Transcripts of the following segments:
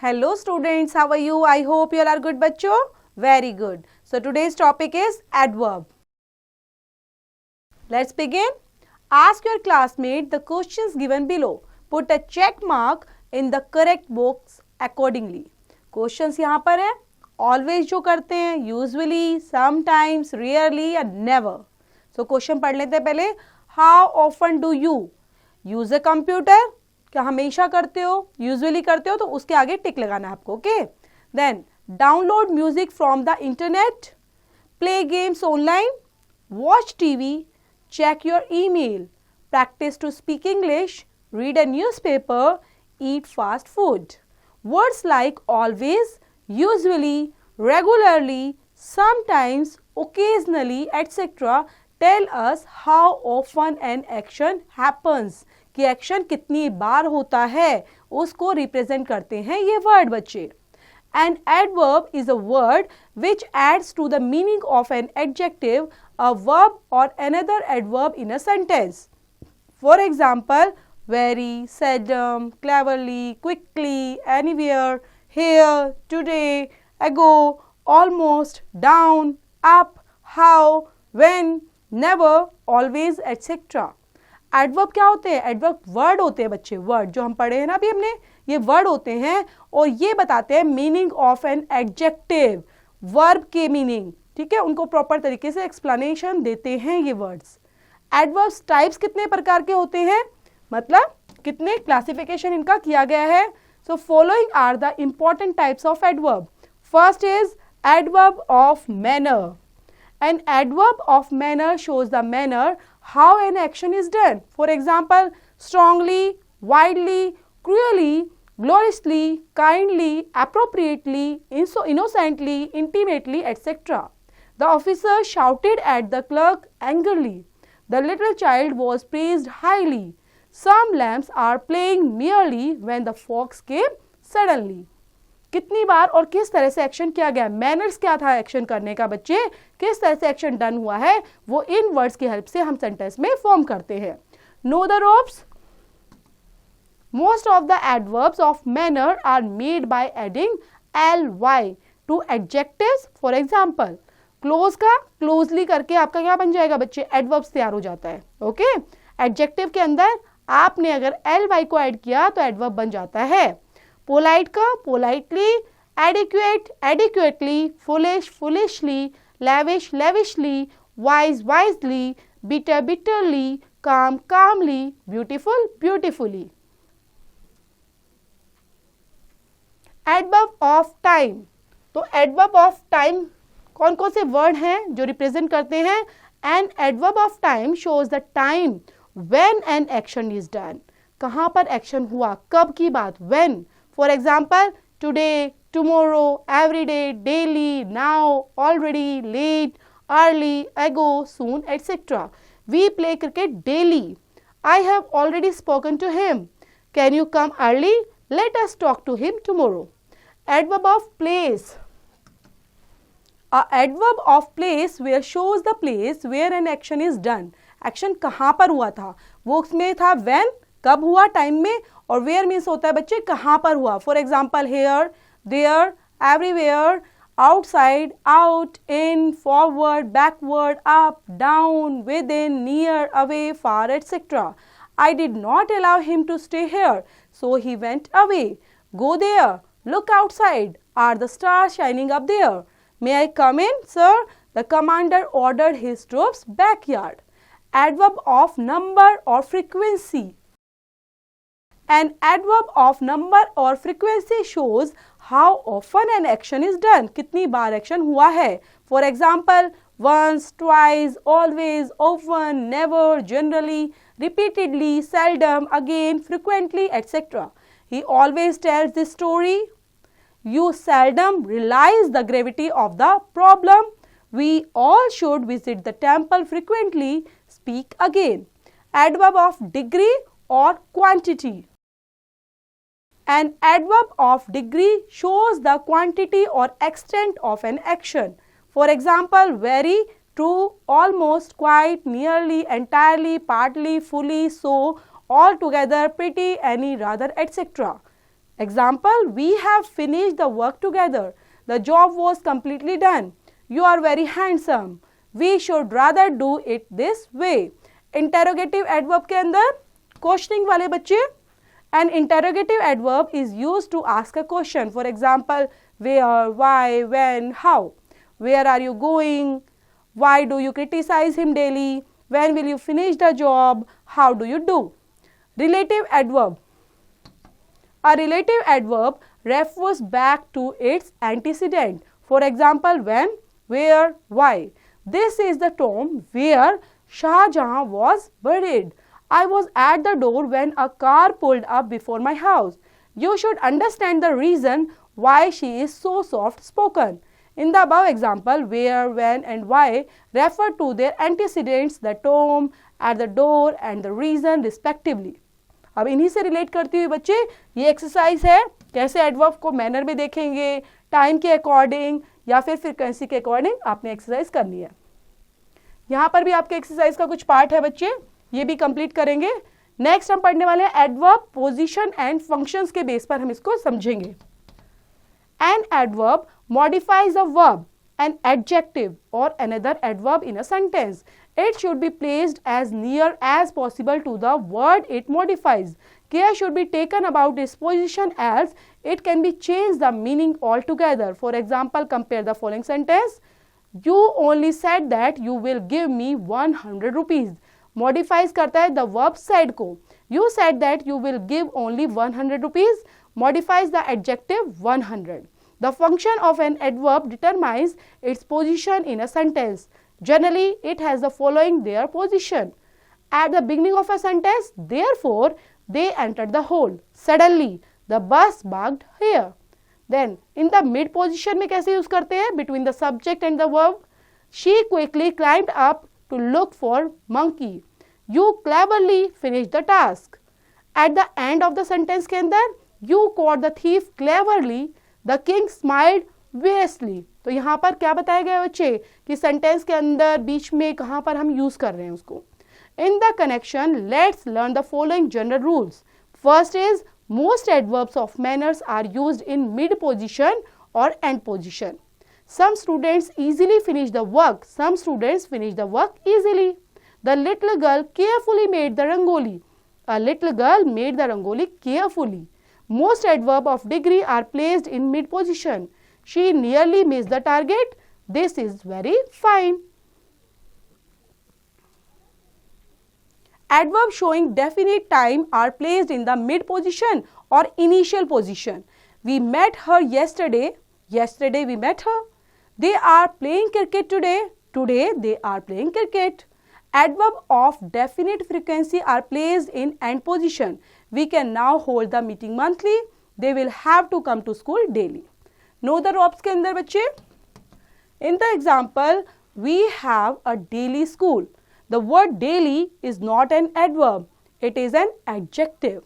Hello students, how are you? I hope you all are good बच्चों. Very good. So today's topic is adverb. Let's begin. Ask your classmate the questions given below. Put a check mark in the correct box accordingly. Questions यहाँ पर है. Always जो करते हैं, usually, sometimes, rarely या never. So question पढ़ लेते हैं पहले. How often do you use a computer? क्या हमेशा करते हो, यूजुअली करते हो, तो उसके आगे टिक लगाना है आपको. Okay. Then download music from the internet, play games online, watch TV, check your email, practise to speak English, read a newspaper, eat fast food. Words like always, usually, regularly, sometimes, occasionally etcetera tell us how often an action happens. कि action कितनी बार होता है उसको represent करते हैं ये word बच्चे. An adverb is a word which adds to the meaning of an adjective, a verb or another adverb in a sentence. For example, very, seldom, cleverly, quickly, anywhere, here, today, ago, almost, down, up, how, when, never, always etcetera. Adverb क्या होते हैं? Adverb word होते हैं बच्चे. Word जो हम पढ़े हैं ना अभी हमने, ये वर्ड होते हैं और ये बताते हैं meaning of an adjective, verb के मीनिंग. ठीक है, उनको प्रॉपर तरीके से एक्सप्लेनेशन देते हैं ये वर्ड्स. एडवर्ब्स टाइप्स कितने प्रकार के होते हैं, मतलब कितने क्लासिफिकेशन इनका किया गया है. So following are the important types of adverb. First is adverb of manner. An adverb of manner shows the manner how an action is done. For example, strongly, widely, cruelly, gloriously, kindly, appropriately, innocently, intimately, etc. The officer shouted at the clerk angrily. The little child was praised highly. Some lambs are playing merely when the fox came suddenly. कितनी बार और किस तरह से action किया गया, manners क्या था action करने का बच्चे, किस तरह से एक्शन डन हुआ है, वो इन वर्ड्स की हेल्प से हम सेंटेंस में फॉर्म करते हैं. Know the ropes. Most of the adverbs of manner are made by adding ly to adjectives. For example, close का क्लोजली करके आपका क्या बन जाएगा बच्चे, एडवर्ब्स तैयार हो जाता है. ओके, एडजेक्टिव के अंदर आपने अगर ly को ऐड किया तो एडवर्ब बन जाता है. पोलाइट का politely, adequate adequately, foolish foolishly, lavish lavishly, wise wisely, bitter bitterly, calm calmly, beautiful beautifully. Adverb of time. तो एडवर्ब ऑफ टाइम कौन कौन से वर्ड हैं जो रिप्रेजेंट करते हैं? An adverb of time shows the time when an action is done. कहाँ पर एक्शन हुआ, कब की बात, when. For example, today, tomorrow, every day, daily, now, already, late, early, ago, soon, etc. We play cricket daily. I have already spoken to him. Can you come early? Let us talk to him tomorrow. Adverb of place. A adverb of place where shows the place where an action is done. Action कहाँ पर हुआ था, वो उसमें था when, कब हुआ time में, और वेयर मीन्स होता है बच्चे कहाँ पर हुआ. For example, here, there, everywhere, outside, out, in, forward, backward, up, down, within, near, away, far etcetera. I did not allow him to stay here so he went away. Go there, look outside, are the star shining up there. May I come in sir, the commander ordered his troops backyard. Adverb of number और frequency. An adverb of number or frequency shows how often an action is done. कितनी बार action हुआ है. For example, once, twice, always, often, never, generally, repeatedly, seldom, again, frequently, etc. He always tells this story. You seldom realize the gravity of the problem. We all should visit the temple frequently. Speak again. Adverb of degree or quantity. An adverb of degree shows the quantity or extent of an action. For example, very, true, almost, quite, nearly, entirely, partly, fully, so, altogether, pretty, any, rather, etc. Example, we have finished the work together. The job was completely done. You are very handsome. We should rather do it this way. Interrogative adverb के अंदर questioning वाले बच्चे, an interrogative adverb is used to ask a question. For example, where, why, when, how. Where are you going? Why do you criticize him daily? When will you finish the job? How do you do? Relative adverb. A relative adverb refers back to its antecedent. For example, when, where, why. This is the tomb where Shah Jahan was buried. I was at the door when a car pulled up before my house. You should understand the reason why she is so soft-spoken. In the above example, where, when and why refer to their antecedents, the tomb, at the door and the reason respectively. अब इन्हीं से relate करती हुई बच्चे ये exercise है, कैसे adverb को मैनर में देखेंगे, टाइम के अकॉर्डिंग या फिर फ्रीक्वेंसी के अकॉर्डिंग आपने एक्सरसाइज करनी है. यहाँ पर भी आपके एक्सरसाइज का कुछ पार्ट है बच्चे, ये भी कंप्लीट करेंगे. नेक्स्ट हम पढ़ने वाले हैं एडवर्ब, पोजीशन एंड फंक्शंस के बेस पर हम इसको समझेंगे. An adverb modifies a verb, an adjective or another adverb in a sentence. It should be placed as near as possible to the word it modifies. Care should be taken about its position as it can be changed the meaning altogether. For example, compare the following sentence. You only said that you will give me 100 rupees. Modifies करता है the verb said को. You said that you will give only 100 rupees. Modifies the adjective 100. The function of an adverb determines its position in a sentence. Generally, it has the following their position. At the beginning of a sentence, therefore, they entered the hall. Suddenly, the bus parked here. Then, in the mid position में कैसे use करते हैं? Between the subject and the verb. She quickly climbed up to look for monkey. You cleverly finished the task. At the end of the sentence के अंदर, you caught the thief cleverly. The king smiled variously. तो यहाँ पर क्या बताया गया बच्चे कि सेंटेंस के अंदर बीच में कहाँ पर हम यूज कर रहे हैं उसको. In the connection, let's learn the following general rules. First is most adverbs of manners are used in mid position or end position. Some students easily finish the work. Some students finish the work easily. The little girl carefully made the rangoli. A little girl made the rangoli carefully. Most adverb of degree are placed in mid position. She nearly missed the target. This is very fine. Adverbs showing definite time are placed in the mid position or initial position. We met her yesterday. Yesterday we met her. They are playing cricket today. Today they are playing cricket. Adverb of definite frequency are placed in end position. We can now hold the meeting monthly. They will have to come to school daily. Know the verbs के अंदर बच्चे. In the example, we have a daily school. The word daily is not an adverb. It is an adjective.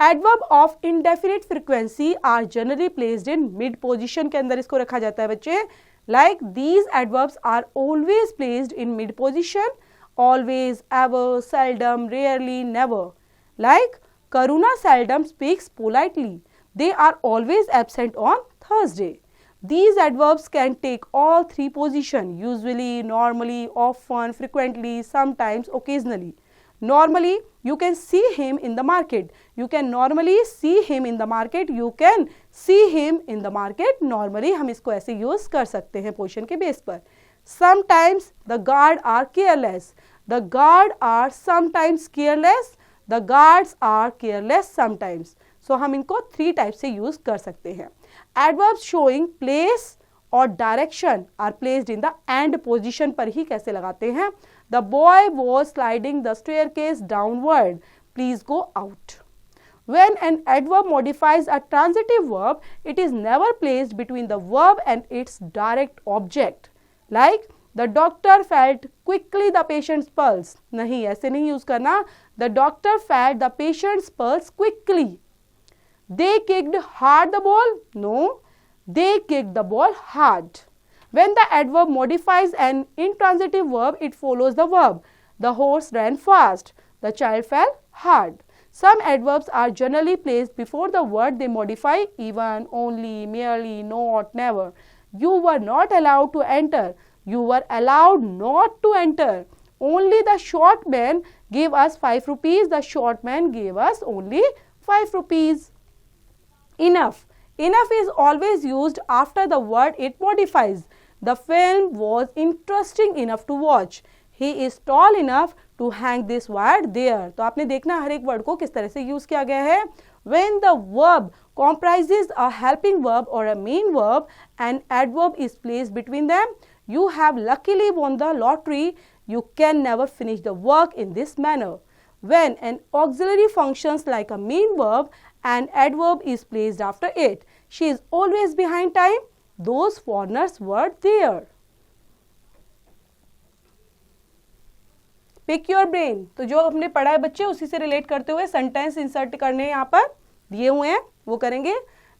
Adverb of indefinite frequency are generally placed in mid position के अंदर इसको रखा जाता है बच्चे. Like these adverbs are always placed in mid position. Always, ever, seldom, rarely, never. Like Karuna seldom speaks politely. They are always absent on Thursday. These adverbs can take all three positions, usually, normally, often, frequently, sometimes, occasionally. Normally, you can see him in the market. You can normally see him in the market. You can see him in the market. Normally, हम इसको ऐसे use कर सकते हैं position के base पर. Sometimes the guards are careless. The guards are sometimes careless. The guards are careless sometimes. So हम इनको 3 टाइप से यूज कर सकते हैं. Adverbs showing place और direction are placed in the end position पर ही कैसे लगाते हैं. The boy was sliding the staircase downward. Please go out. When an adverb modifies a transitive verb, it is never placed between the verb and its direct object. Like the doctor felt quickly the patient's pulse. नहीं, ऐसे नहीं use करना. The doctor felt the patient's pulse quickly. They kicked hard the ball. No, they kicked the ball hard. When the adverb modifies an intransitive verb, it follows the verb. The horse ran fast. The child fell hard. Some adverbs are generally placed before the word they modify: even, only, merely, not, never. You were not allowed to enter. You were allowed not to enter. Only the short man gave us 5 rupees. The short man gave us only 5 rupees. Enough. Enough is always used after the word it modifies. The film was interesting enough to watch. He is tall enough to hang this word there. तो आपने देखना हर एक word को किस तरह से use किया गया है. When the verb comprises a helping verb or a main verb, an adverb is placed between them. You have luckily won the lottery. You can never finish the work in this manner. When an auxiliary functions like a main verb, an adverb is placed after it. She is always behind time. Those foreigners were there. Pick your brain. तो जो हमने पढ़ा है बच्चे उसी से relate करते हुए सेंटेंस इंसर्ट करने यहाँ पर दिए हुए हैं, वो करेंगे.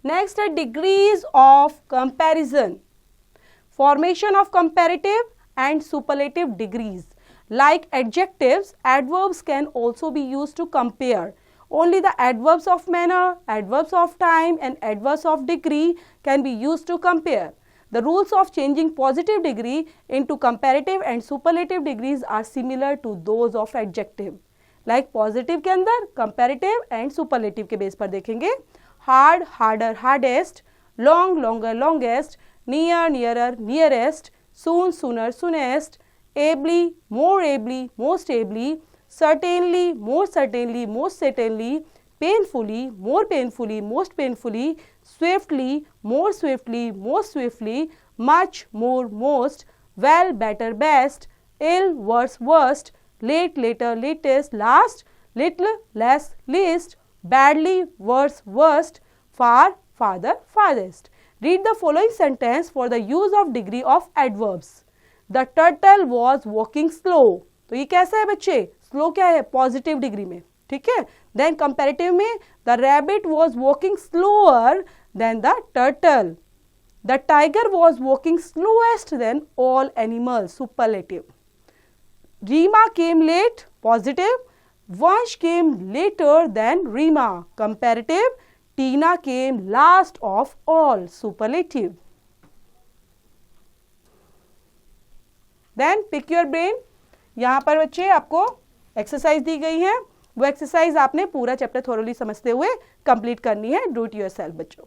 नेक्स्ट है degrees of comparison. Formation of comparative and superlative degrees. Like adjectives, adverbs can also be used to compare. Only the adverbs of manner, adverbs of time and adverbs of degree can be used to compare. The rules of changing positive degree into comparative and superlative degrees are similar to those of adjective. Like positive के अंदर comparative and superlative के base पर देखेंगे. Hard, harder, hardest. Long, longer, longest. Near, nearer, nearest. Soon, sooner, soonest. Ably, more ably, most ably. Certainly, more certainly, most certainly. Painfully, more painfully, most painfully. Swiftly, more swiftly, most swiftly. Much, more, most. Well, better, best. Ill, worse, worst. Late, later, latest. Last, little, less, least. Badly, worse, worst. Far, farther, farthest. Read the following sentence for the use of degree of adverbs. The turtle was walking slow. तो ये कैसा है बच्चे? Slow क्या है? Positive degree में. ठीक है. देन कंपैरेटिव में the rabbit was walking slower than the turtle. The tiger was walking slowest than all animals. Superlative. Reema came late. Positive. Vansh came later than Reema. Comparative. Tina came last of all. Superlative. Then pick your brain. यहाँ पर बच्चे आपको exercise दी गई है. वो exercise आपने पूरा chapter thoroughly समझते हुए कंप्लीट करनी है. डू इट योरसेल्फ बच्चों.